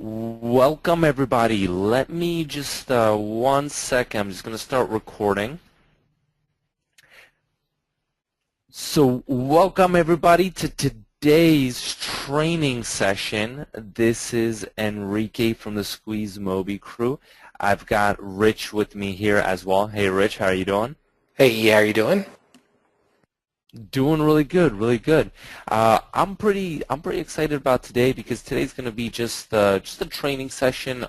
Welcome everybody. Let me just 1 second. I'm just going to start recording. So welcome everybody to today's training session. This is Enrique from the Squeeze Mobi crew. I've got Rich with me here as well. Hey Rich, how are you doing? Hey, how are you doing? Doing really good, really good. I'm pretty excited about today because today's going to be just a training session,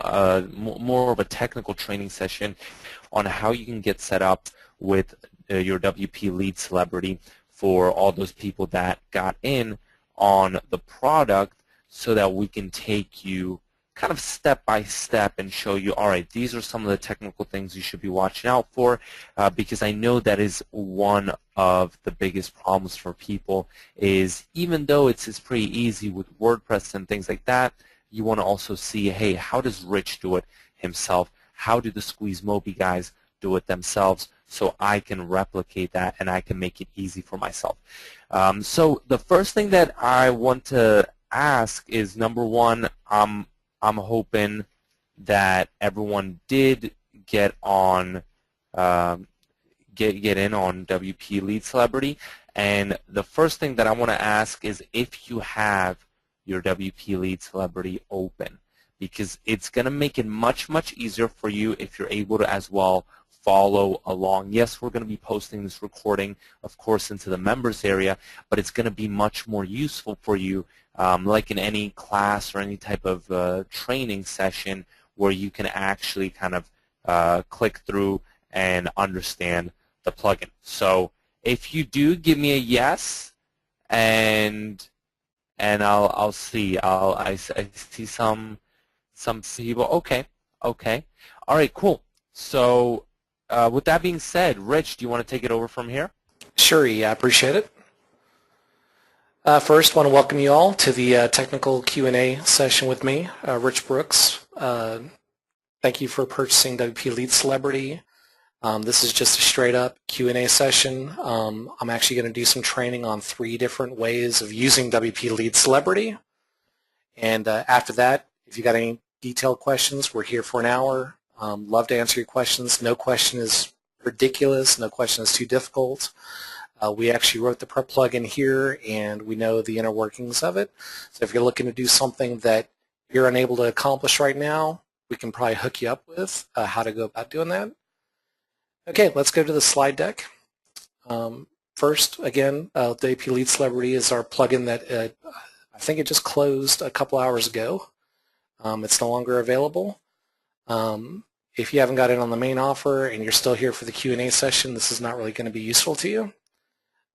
more of a technical training session on how you can get set up with your WP Lead Celebrity for all those people that got in on the product, so that we can take you kind of step by step and show you, all right, these are some of the technical things you should be watching out for, because I know that is one of the biggest problems for people is, even though it's pretty easy with WordPress and things like that, you want to also see, hey, how does Rich do it himself? How do the Squeeze Mobi guys do it themselves, so I can replicate that and I can make it easy for myself. So the first thing that I want to ask is, number one, I'm hoping that everyone did get on, get in on WP Lead Celebrity. And the first thing that I want to ask is if you have your WP Lead Celebrity open, because it's going to make it much easier for you if you're able to as well follow along. Yes, we're going to be posting this recording, of course, into the members area, but it's going to be much more useful for you, like in any class or any type of training session where you can actually kind of click through and understand the plugin. So if you do, give me a yes, and I'll see. I see some people. Okay. All right. Cool. So with that being said, Rich, do you want to take it over from here? Sure, yeah, I appreciate it. First, I want to welcome you all to the technical Q&A session with me, Rich Brooks. Thank you for purchasing WP Lead Celebrity. This is just a straight-up Q&A session. I'm actually going to do some training on 3 different ways of using WP Lead Celebrity. And after that, if you got any detailed questions, we're here for an hour. Love to answer your questions. No question is ridiculous. No question is too difficult. We actually wrote the prep plugin here, and we know the inner workings of it. So if you're looking to do something that you're unable to accomplish right now, we can probably hook you up with how to go about doing that. Okay, let's go to the slide deck. First, again, WP Lead Celebrity is our plugin that I think it just closed a couple hours ago. It's no longer available. If you haven't got in on the main offer and you're still here for the Q&A session, this is not really going to be useful to you.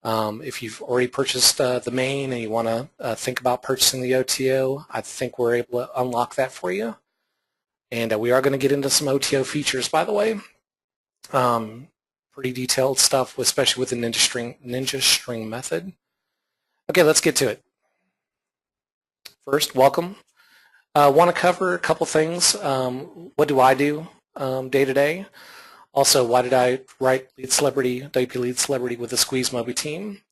If you've already purchased the main and you want to think about purchasing the OTO, I think we're able to unlock that for you. And we are going to get into some OTO features, by the way. Pretty detailed stuff, especially with the Ninja String method. Okay, let's get to it. First, welcome. Want to cover a couple things. What do I do day to day? Also, why did I write WP Lead Celebrity with the Squeeze Mobi team?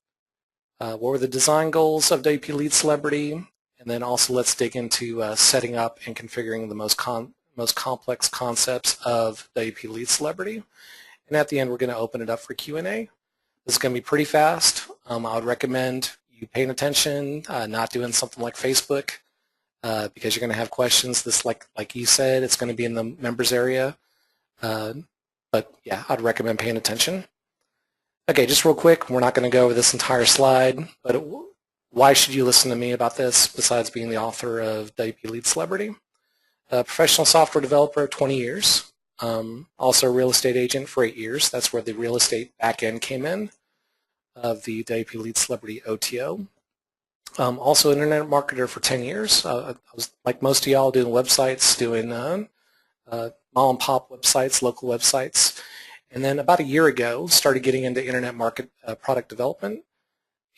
What were the design goals of WP Lead Celebrity? And then also let's dig into setting up and configuring the most complex concepts of WP Lead Celebrity. And at the end, we're going to open it up for Q&A. This is going to be pretty fast. I would recommend you paying attention, not doing something like Facebook, because you're going to have questions. This, like you said, it's going to be in the members area. But yeah, I'd recommend paying attention. Okay, just real quick, we're not going to go over this entire slide, but why should you listen to me about this besides being the author of WP Lead Celebrity? A professional software developer, 20 years. Also a real estate agent for 8 years. That's where the real estate back end came in of the WP Lead Celebrity OTO. Also an internet marketer for 10 years. I was, like most of y'all, doing websites, doing mom and pop websites, local websites. And then about a year ago, started getting into internet market product development.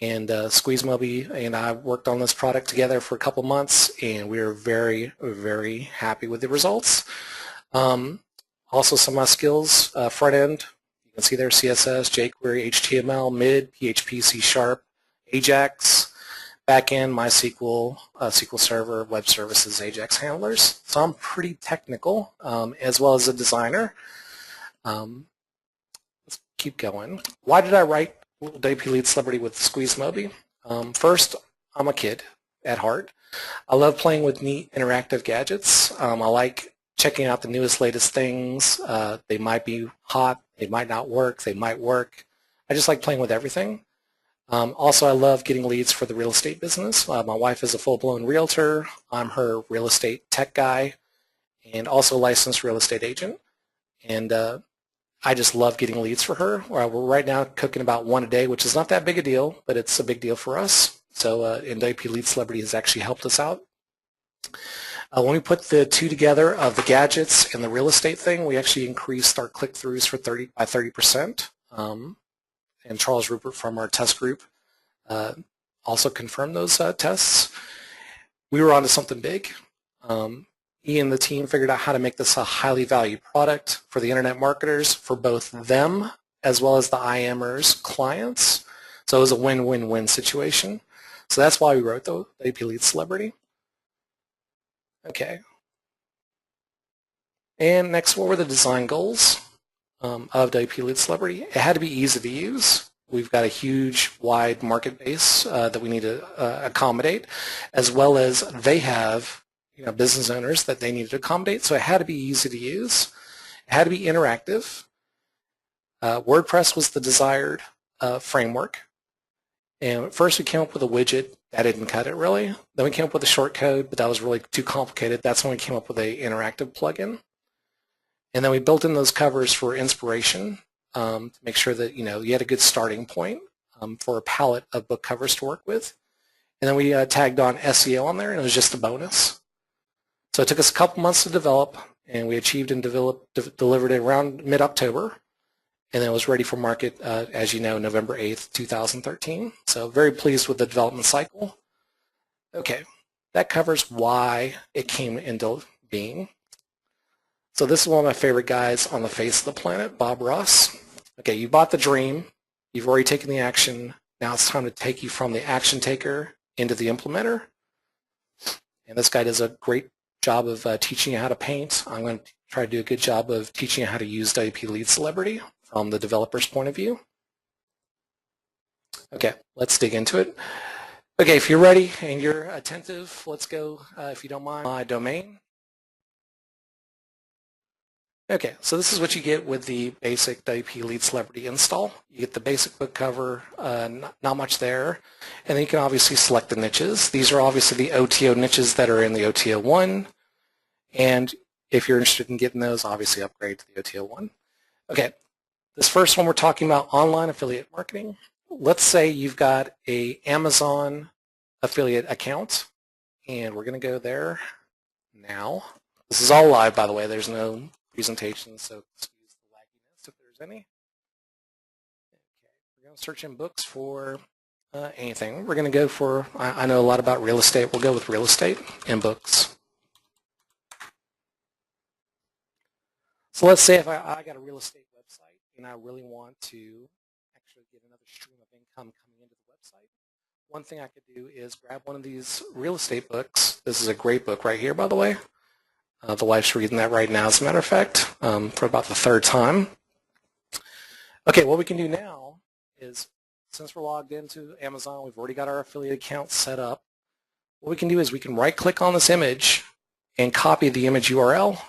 And Squeeze Mobi and I worked on this product together for a couple months, and we are very, very happy with the results. Also some of my skills, front end, you can see there CSS, jQuery, HTML, MID, PHP, C#, Ajax. backend, MySQL, SQL Server, web services, AJAX handlers. So I'm pretty technical as well as a designer. Let's keep going. Why did I write WP Lead Celebrity with Squeeze Moby? First, I'm a kid at heart. I love playing with neat interactive gadgets. I like checking out the newest, latest things. They might be hot, they might not work, they might work. I just like playing with everything. Also, I love getting leads for the real estate business. My wife is a full-blown realtor. I'm her real estate tech guy and also licensed real estate agent. And I just love getting leads for her. We're right now cooking about one a day, which is not that big a deal, but it's a big deal for us. So WP Lead Celebrity has actually helped us out. When we put the two together of the gadgets and the real estate thing, we actually increased our click-throughs by 30%. And Charles Rupert from our test group also confirmed those tests. We were onto something big. He and the team figured out how to make this a highly valued product for the internet marketers, for both them as well as the IMers clients. So it was a win-win-win situation. So that's why we wrote the WP Lead Celebrity. Okay. And next, what were the design goals of WP Lead Celebrity? It had to be easy to use. We've got a huge, wide market base that we need to accommodate, as well as they have business owners that they needed to accommodate. So it had to be easy to use. It had to be interactive. WordPress was the desired framework. And at first we came up with a widget. That didn't cut it really. Then we came up with a short code, but that was really too complicated. That's when we came up with an interactive plugin. And then we built in those covers for inspiration to make sure that you had a good starting point for a palette of book covers to work with. And then we tagged on SEO on there, and it was just a bonus. So it took us a couple months to develop, and we achieved and delivered it around mid-October. And then it was ready for market, as you know, November 8th, 2013. So very pleased with the development cycle. Okay, that covers why it came into being. So this is one of my favorite guys on the face of the planet, Bob Ross. Okay, you bought the dream. You've already taken the action. Now it's time to take you from the action taker into the implementer. And this guy does a great job of teaching you how to paint. I'm going to try to do a good job of teaching you how to use WP Lead Celebrity from the developer's point of view. Okay, let's dig into it. Okay, if you're ready and you're attentive, let's go, if you don't mind, my domain. Okay, so this is what you get with the basic WP Lead Celebrity install. You get the basic book cover, not much there, and then you can obviously select the niches. These are obviously the OTO niches that are in the OTO 1, and if you're interested in getting those, obviously upgrade to the OTO 1. Okay, this first one we're talking about online affiliate marketing. Let's say you've got an Amazon affiliate account, and we're going to go there now. This is all live, by the way. There's no presentation, so excuse the lagginess if there's any. Okay, we're going to search in books for anything. We're going to go for, I know a lot about real estate. We'll go with real estate and books. So let's say if I got a real estate website and I really want to actually get another stream of income coming into the website, one thing I could do is grab one of these real estate books. This is a great book right here, by the way. The wife's reading that right now, as a matter of fact, for about the third time. Okay, what we can do now is, since we're logged into Amazon, we've already got our affiliate account set up. What we can do is we can right-click on this image and copy the image URL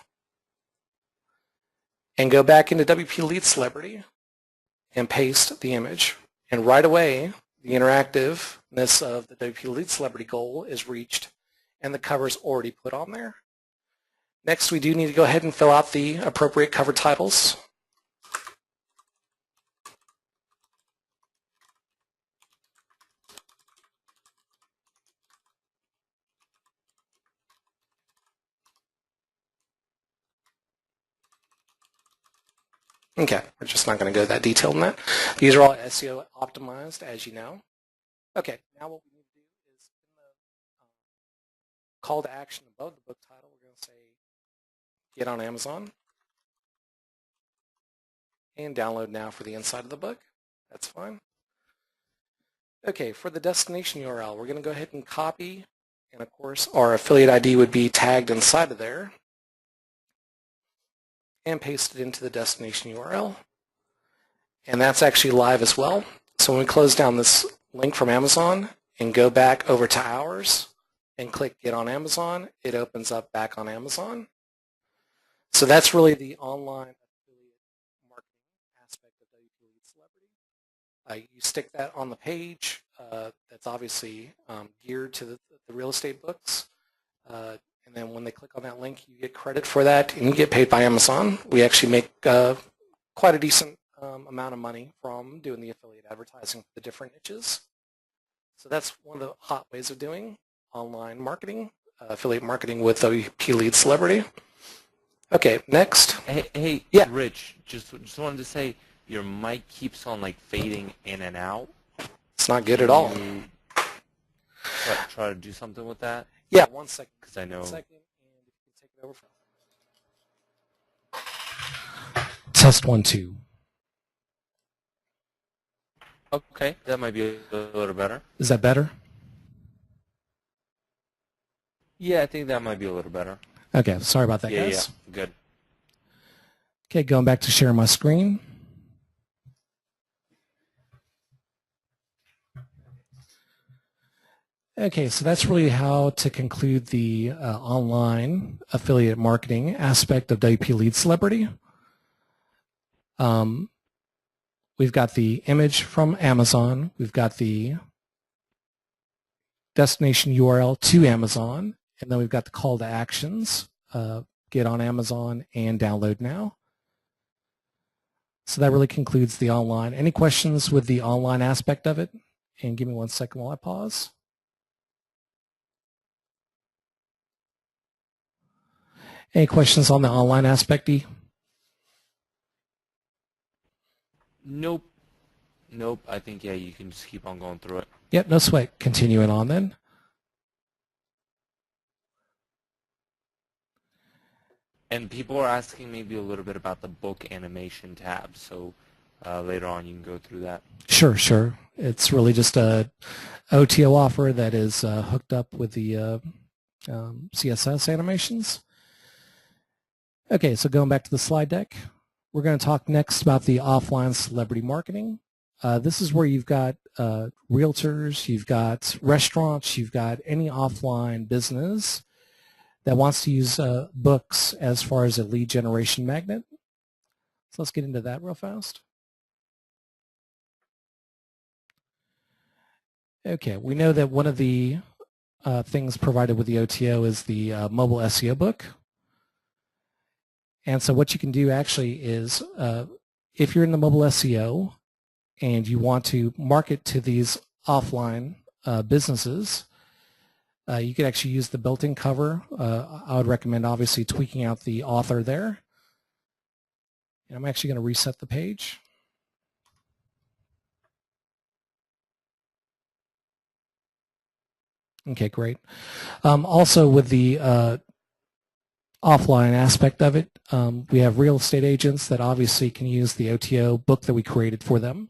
and go back into WP Lead Celebrity and paste the image. And right away, the interactiveness of the WP Lead Celebrity goal is reached, and the cover is already put on there. Next, we do need to go ahead and fill out the appropriate cover titles. Okay, we're just not going to go that detailed in that. These are all SEO optimized, as you know. Okay, now what we need to do is in the call to action above the book title, we're going to say get on Amazon and download now for the inside of the book. That's fine. Okay, for the destination URL, we're going to go ahead and copy, and of course our affiliate ID would be tagged inside of there, and paste it into the destination URL. And that's actually live as well. So when we close down this link from Amazon and go back over to ours and click Get on Amazon, it opens up back on Amazon. So that's really the online affiliate marketing aspect of WP Lead Celebrity. You stick that on the page. That's obviously geared to the real estate books. And then when they click on that link, you get credit for that, and you get paid by Amazon. We actually make quite a decent amount of money from doing the affiliate advertising for the different niches. So that's one of the hot ways of doing online marketing, affiliate marketing with WP Lead Celebrity. Okay, next. Hey, yeah. Rich, just wanted to say your mic keeps on like fading in and out. It's not good at all. Try to do something with that? Yeah, 1 second. Because I know. 1 second, and if you can take it over from. Test 1, 2. Okay, that might be a little better. Is that better? Yeah, I think that might be a little better. Okay, sorry about that, Yeah, guys. yeah, good. Okay, going back to share my screen. Okay, so that's really how to conclude the online affiliate marketing aspect of WP Lead Celebrity. We've got the image from Amazon. We've got the destination URL to Amazon. And then we've got the call to actions, get on Amazon and download now. So that really concludes the online. Any questions with the online aspect of it? And give me 1 second while I pause. Any questions on the online aspect, E? Nope. Nope. I think, yeah, you can just keep on going through it. Yep, no sweat. Continuing on then. And people are asking maybe a little bit about the book animation tab, so later on you can go through that. Sure, sure. It's really just a OTO offer that is hooked up with the CSS animations. Okay, so going back to the slide deck, we're going to talk next about the offline celebrity marketing. This is where you've got realtors, you've got restaurants, you've got any offline business that wants to use books as far as a lead generation magnet. So let's get into that real fast. Okay, we know that one of the things provided with the OTO is the mobile SEO book. And so what you can do actually is if you're in the mobile SEO and you want to market to these offline businesses, you could actually use the built-in cover. I would recommend obviously tweaking out the author there. And I'm actually going to reset the page. Okay, great. Also with the offline aspect of it, we have real estate agents that obviously can use the OTO book that we created for them,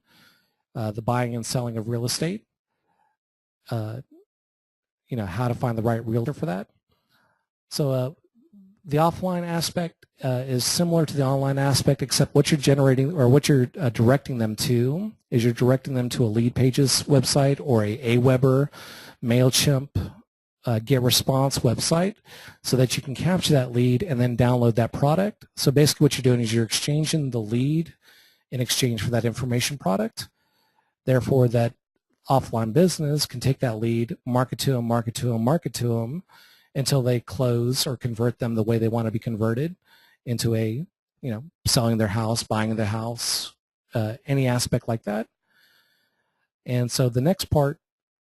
the buying and selling of real estate, you know, how to find the right realtor for that. So the offline aspect is similar to the online aspect, except what you're generating or what you're directing them to is you're directing them to a Leadpages website or a Aweber, MailChimp, GetResponse website so that you can capture that lead and then download that product. So basically what you're doing is you're exchanging the lead in exchange for that information product. Therefore, that offline business can take that lead, market to them, market to them, market to them until they close or convert them the way they want to be converted into a, you know, selling their house, buying their house, any aspect like that. And so the next part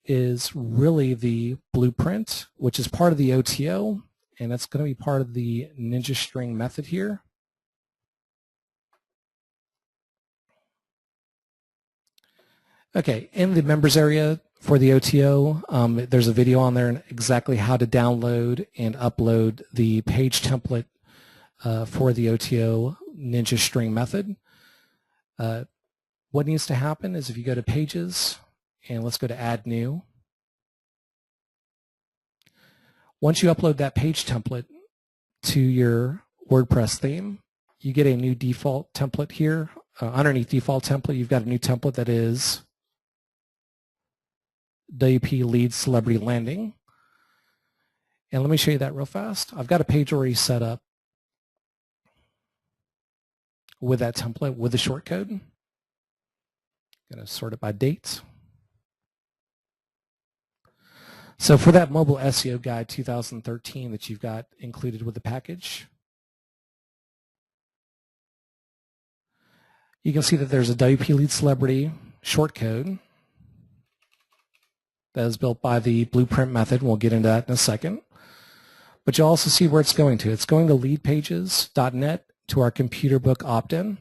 is really the blueprint, which is part of the OTO, and that's going to be part of the Ninja String method here. Okay, in the members area for the OTO, there's a video on there on exactly how to download and upload the page template for the OTO Ninja String method. What needs to happen is if you go to Pages and let's go to Add New. Once you upload that page template to your WordPress theme, you get a new default template here. Underneath default template, you've got a new template that is WP Lead Celebrity Landing. And let me show you that real fast. I've got a page already set up with that template with the shortcode. I'm going to sort it by date. So for that Mobile SEO Guide 2013 that you've got included with the package, you can see that there's a WP Lead Celebrity shortcode that is built by the Blueprint method. We'll get into that in a second. But you'll also see where it's going to. It's going to leadpages.net to our computer book opt-in.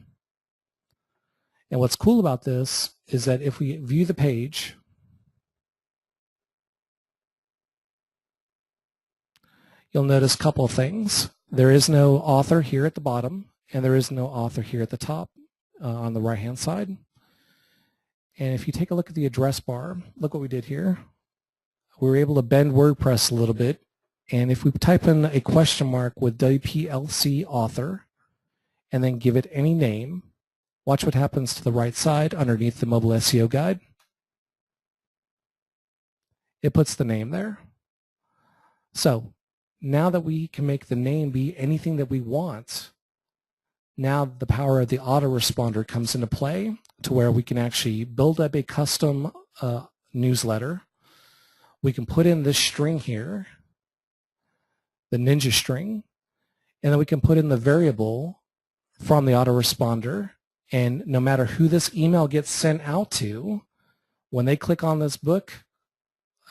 And what's cool about this is that if we view the page, you'll notice a couple of things. There is no author here at the bottom, and there is no author here at the top on the right-hand side. And if you take a look at the address bar, look what we did here. We were able to bend WordPress a little bit. And if we type in a question mark with WPLC author and then give it any name, watch what happens to the right side underneath the Mobile SEO Guide. It puts the name there. So now that we can make the name be anything that we want, now the power of the autoresponder comes into play to where we can actually build up a custom newsletter. We can put in this string here, the Ninja string, and then we can put in the variable from the autoresponder, and no matter who this email gets sent out to, when they click on this book,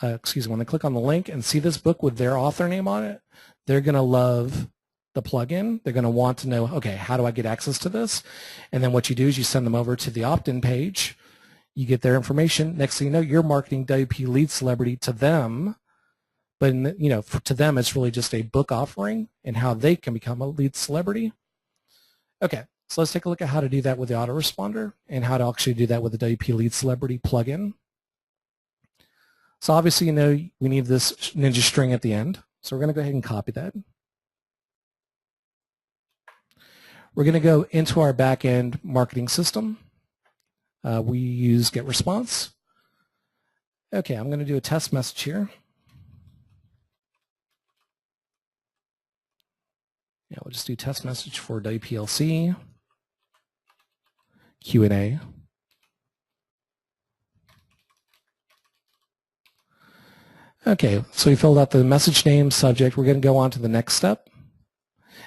when they click on the link and see this book with their author name on it, they're going to love the plugin. They're going to want to know, okay, how do I get access to this? And then what you do is you send them over to the opt-in page. You get their information. Next thing you know, you're marketing WP Lead Celebrity to them. But to them, it's really just a book offering and how they can become a lead celebrity. Okay, so let's take a look at how to do that with the autoresponder and how to actually do that with the WP Lead Celebrity plugin. So obviously, we need this Ninja string at the end. So we're going to go ahead and copy that. We're going to go into our back-end marketing system. We use GetResponse. Okay, I'm going to do a test message here. Yeah, we'll just do test message for WPLC, Q&A. Okay, so we filled out the message name, subject. We're going to go on to the next step.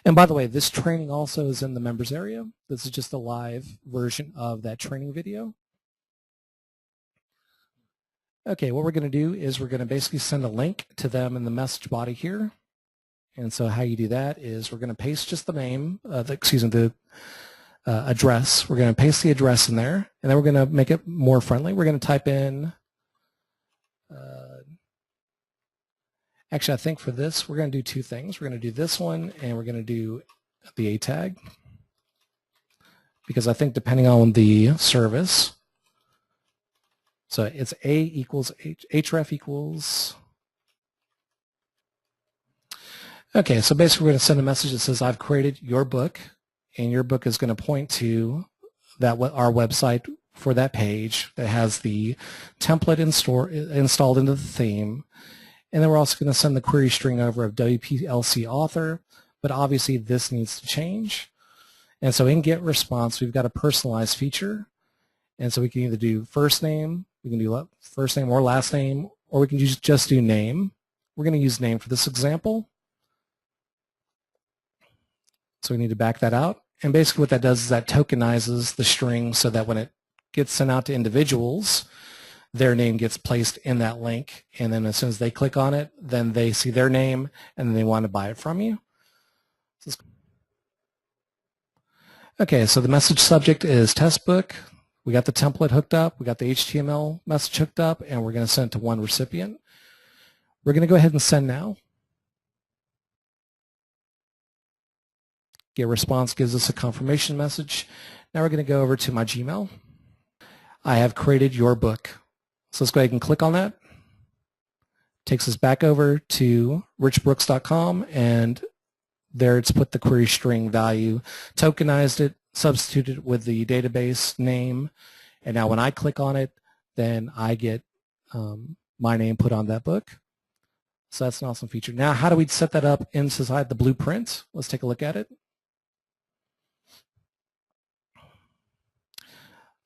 And by the way, this training also is in the members area. This is just a live version of that training video. Okay, what we're going to do is we're going to basically send a link to them in the message body here. And so how you do that is we're going to paste just the name, the address. We're going to paste the address in there, and then we're going to make it more friendly. We're going to type in, actually I think for this we're going to do two things. We're going to do this one, and we're going to do the A tag, because I think depending on the service, so it's A equals href equals. Okay, so basically we're going to send a message that says I've created your book, and your book is going to point to our website for that page that has the template installed into the theme. And then we're also going to send the query string over of WPLC author, but obviously this needs to change. And so in GetResponse, we've got a personalized feature. And so we can either do first name, we can do first name or last name, or we can just do name. We're going to use name for this example. So we need to back that out. And basically what that does is that tokenizes the string so that when it gets sent out to individuals, their name gets placed in that link. And then as soon as they click on it, then they see their name and then they want to buy it from you. Okay, so the message subject is test book. We got the template hooked up. We got the HTML message hooked up, and we're going to send it to one recipient. We're going to go ahead and send now. GetResponse gives us a confirmation message. Now we're going to go over to my Gmail. I have created your book. So let's go ahead and click on that. Takes us back over to richbrooks.com, and there it's put the query string value, tokenized it, substituted it with the database name, and now when I click on it, then I get my name put on that book. So that's an awesome feature. Now, how do we set that up inside the blueprint? Let's take a look at it.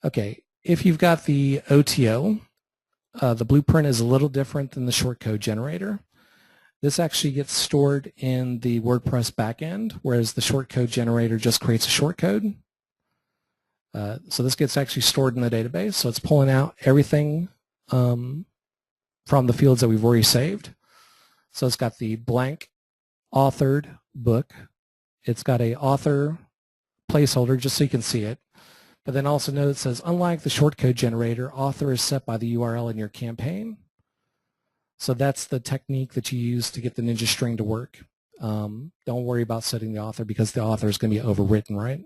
Okay, if you've got the OTO, the blueprint is a little different than the shortcode generator. This actually gets stored in the WordPress backend, whereas the shortcode generator just creates a shortcode. So this gets actually stored in the database. So it's pulling out everything from the fields that we've already saved. So it's got the blank authored book. It's got a author placeholder just so you can see it. But then also note it says, unlike the shortcode generator, author is set by the URL in your campaign. So that's the technique that you use to get the Ninja string to work. Don't worry about setting the author because the author is going to be overwritten, right?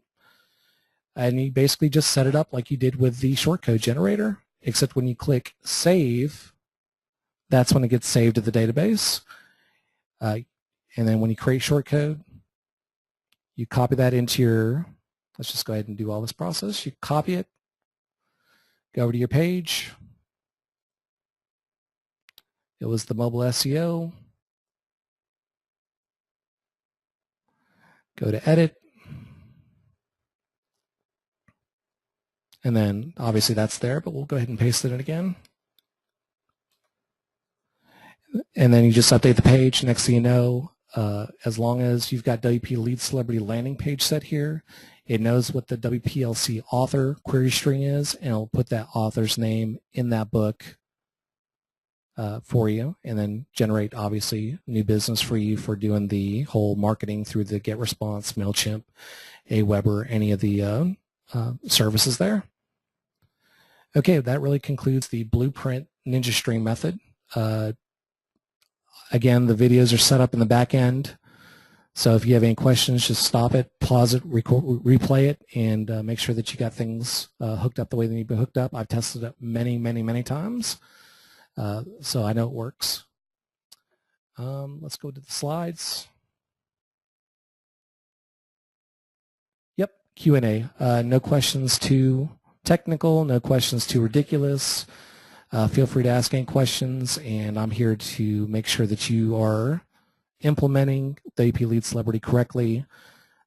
And you basically just set it up like you did with the shortcode generator, except when you click save, that's when it gets saved to the database. And then when you create shortcode, you copy that into your, let's just go ahead and do all this process. You copy it, go over to your page. It was the mobile SEO. Go to edit. And then obviously that's there, but we'll go ahead and paste it in again. And then you just update the page. Next thing you know, as long as you've got WP Lead Celebrity landing page set here, it knows what the WPLC author query string is, and it'll put that author's name in that book for you, and then generate, obviously, new business for you for doing the whole marketing through the GetResponse, MailChimp, Aweber, any of the services there. Okay, that really concludes the Blueprint Ninja String method. Again, the videos are set up in the back end. So if you have any questions, just stop it, pause it, replay it, and make sure that you got things hooked up the way they need to be hooked up. I've tested it many, many, many times, so I know it works. Let's go to the slides. Yep, Q&A. No questions too technical, no questions too ridiculous. Feel free to ask any questions, and I'm here to make sure that you are implementing the WP Lead Celebrity correctly.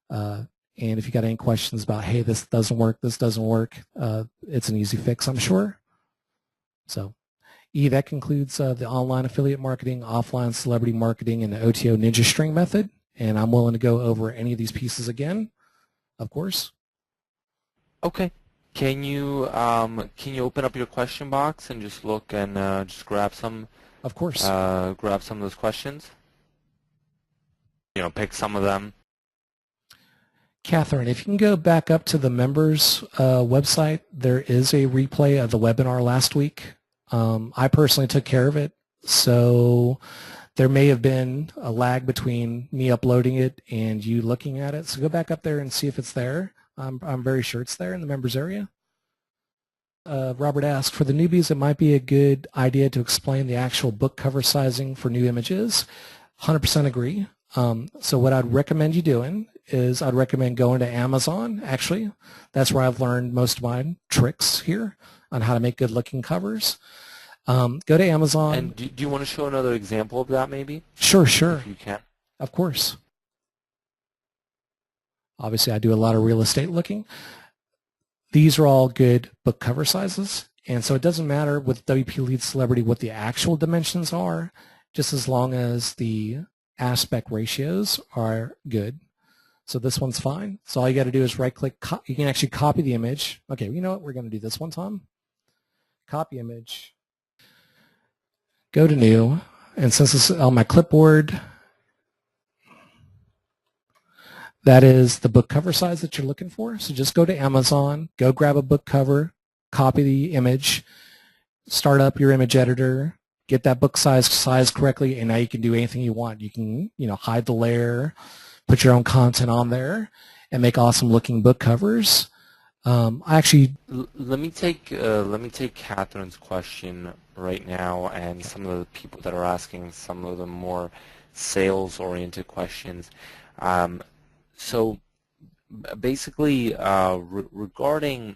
And if you got any questions about, hey, this doesn't work, it's an easy fix, I'm sure. So, that concludes the online affiliate marketing, offline celebrity marketing, and the OTO Ninja String method. And I'm willing to go over any of these pieces again, of course. Okay. Can you open up your question box and just look and just grab some? Of course. Grab some of those questions. You know, pick some of them. Catherine, if you can go back up to the members website, there is a replay of the webinar last week. I personally took care of it, so there may have been a lag between me uploading it and you looking at it. So go back up there and see if it's there. I'm very sure it's there in the members area. Robert asked, for the newbies, it might be a good idea to explain the actual book cover sizing for new images. 100% agree. So what I'd recommend you doing is I'd recommend going to Amazon, actually. That's where I've learned most of my tricks here on how to make good-looking covers. Go to Amazon. And do you want to show another example of that, maybe? Sure, sure. If you can. Of course. Obviously, I do a lot of real estate looking. These are all good book cover sizes. And so it doesn't matter with WP Lead Celebrity what the actual dimensions are, just as long as the aspect ratios are good. So this one's fine. So all you got to do is right-click. You can actually copy the image. Okay, you know what? We're going to do this one time. Copy image. Go to New. And since it's on my clipboard, that is the book cover size that you're looking for. So just go to Amazon, go grab a book cover, copy the image, start up your image editor, get that book size correctly, and now you can do anything you want. You can, hide the layer, put your own content on there, and make awesome looking book covers. I actually, Let me take Catherine's question right now, and some of the people that are asking some of the more sales-oriented questions. Um, so basically, regarding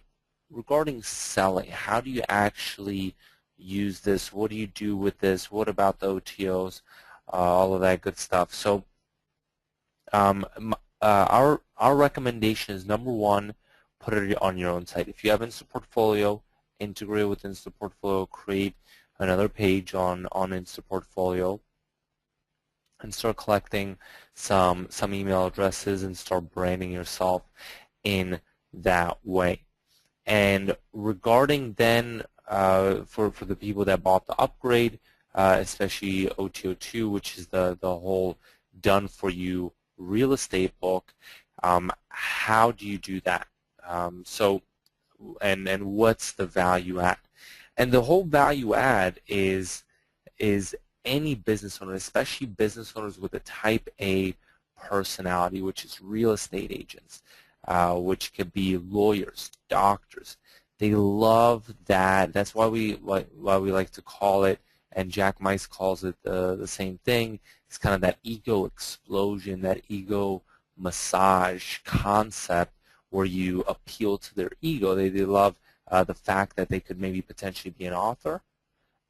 selling, how do you actually use this? What do you do with this? What about the OTOs? All of that good stuff. So our recommendation is, number one, put it on your own site. If you have Instaportfolio, integrate with Instaportfolio, create another page on Instaportfolio, and start collecting some email addresses and start branding yourself in that way. And regarding then for the people that bought the upgrade, especially OTO2, which is the whole done for you real estate book, how do you do that? And what's the value add? And the whole value add is any business owner, especially business owners with a type A personality, which is real estate agents, which could be lawyers, doctors. They love that. That's why we like to call it, and Jack Mice calls it the same thing. It's kind of that ego explosion, that ego massage concept where you appeal to their ego. They love the fact that they could maybe potentially be an author,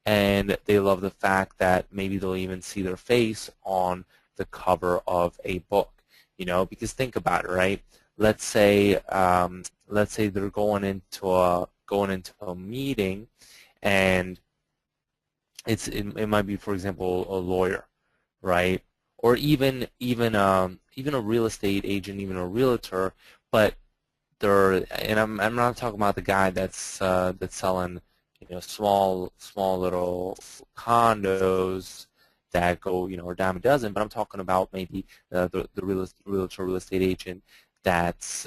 and they love the fact that maybe they'll even see their face on the cover of a book. You know, because think about it, right? Let's say they're going into a meeting, and it might be, for example, a lawyer, right? Or even a real estate agent, even a realtor, but I'm not talking about the guy that's selling, you know, small little condos that go, you know, a dime a dozen, but I'm talking about maybe the realtor, real estate agent that's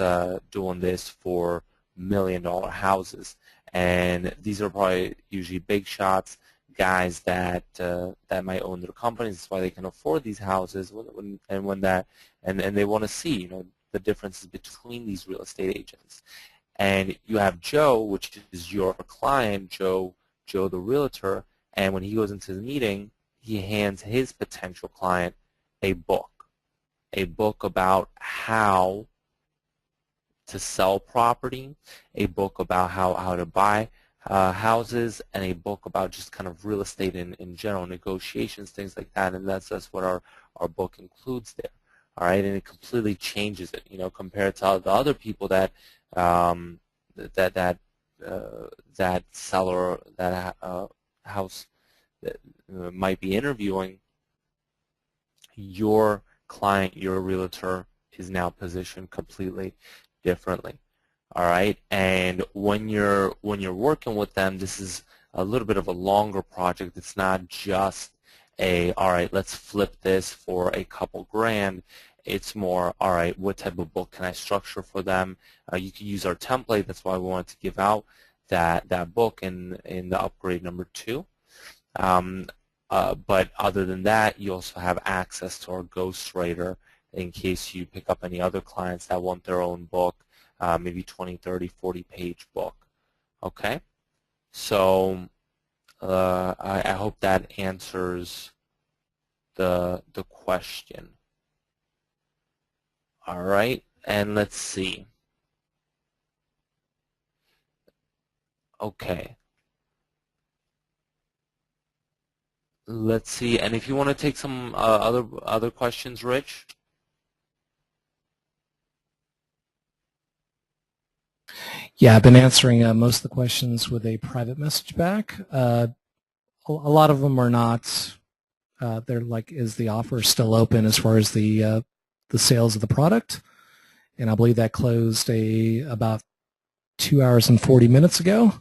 doing this for $1 million houses. And these are probably usually big shots, guys that might own their companies. That's why they can afford these houses, and they want to see, you know, the differences between these real estate agents. And you have Joe, which is your client, Joe the realtor, and when he goes into the meeting, he hands his potential client a book about how to sell property, a book about how to buy houses, and a book about just kind of real estate in general, negotiations, things like that. And that's what our book includes there. All right, and it completely changes it, you know, compared to the other people that that seller, that house that might be interviewing. Your client, your realtor, is now positioned completely differently. All right, and when you're working with them, this is a little bit of a longer project. It's not just all right, let's flip this for a couple grand. It's more, all right, what type of book can I structure for them? You can use our template. That's why we wanted to give out that book in the upgrade number 2. But other than that, you also have access to our ghostwriter in case you pick up any other clients that want their own book, maybe 20, 30, 40-page book. Okay? So I hope that answers the question. All right, and let's see. Okay. Let's see, and if you want to take some other questions, Rich. yeah, I've been answering most of the questions with a private message back. A lot of them are not. They're like, is the offer still open as far as the sales of the product? And I believe that closed about 2 hours and 40 minutes ago,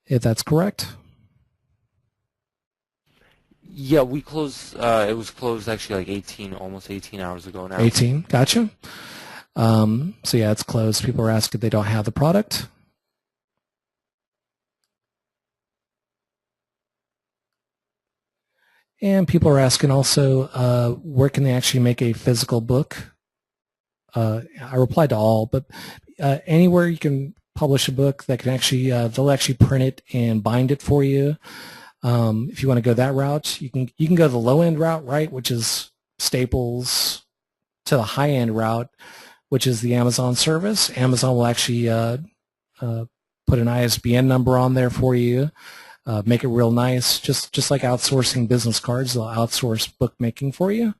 if that's correct. Yeah, we closed. It was closed actually like almost 18 hours ago now. 18, gotcha. So yeah, it's closed. People are asking if they don't have the product. And people are asking also, where can they actually make a physical book? I replied to all, but anywhere you can publish a book that can actually, they'll actually print it and bind it for you. If you want to go that route, you can go the low end route, right, which is Staples, to the high end route, which is the Amazon service. Amazon will actually put an ISBN number on there for you, make it real nice, just like outsourcing business cards. They'll outsource bookmaking for you.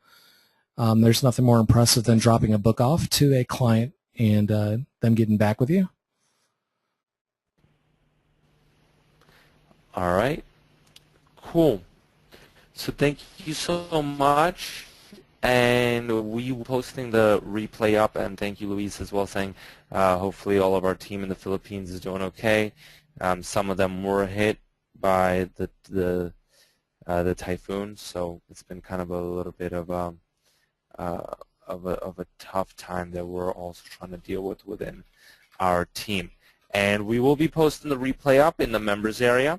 There's nothing more impressive than dropping a book off to a client and them getting back with you. All right. Cool. So thank you so much. And we will posting the replay up, and thank you, Luis, as well, saying hopefully all of our team in the Philippines is doing okay. Some of them were hit by the typhoon, so it's been kind of a little bit of a tough time that we're also trying to deal with within our team. And we will be posting the replay up in the members area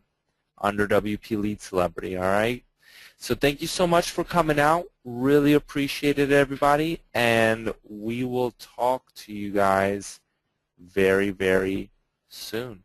under WP Lead Celebrity, all right? So thank you so much for coming out. Really appreciate it, everybody. And we will talk to you guys very, very soon.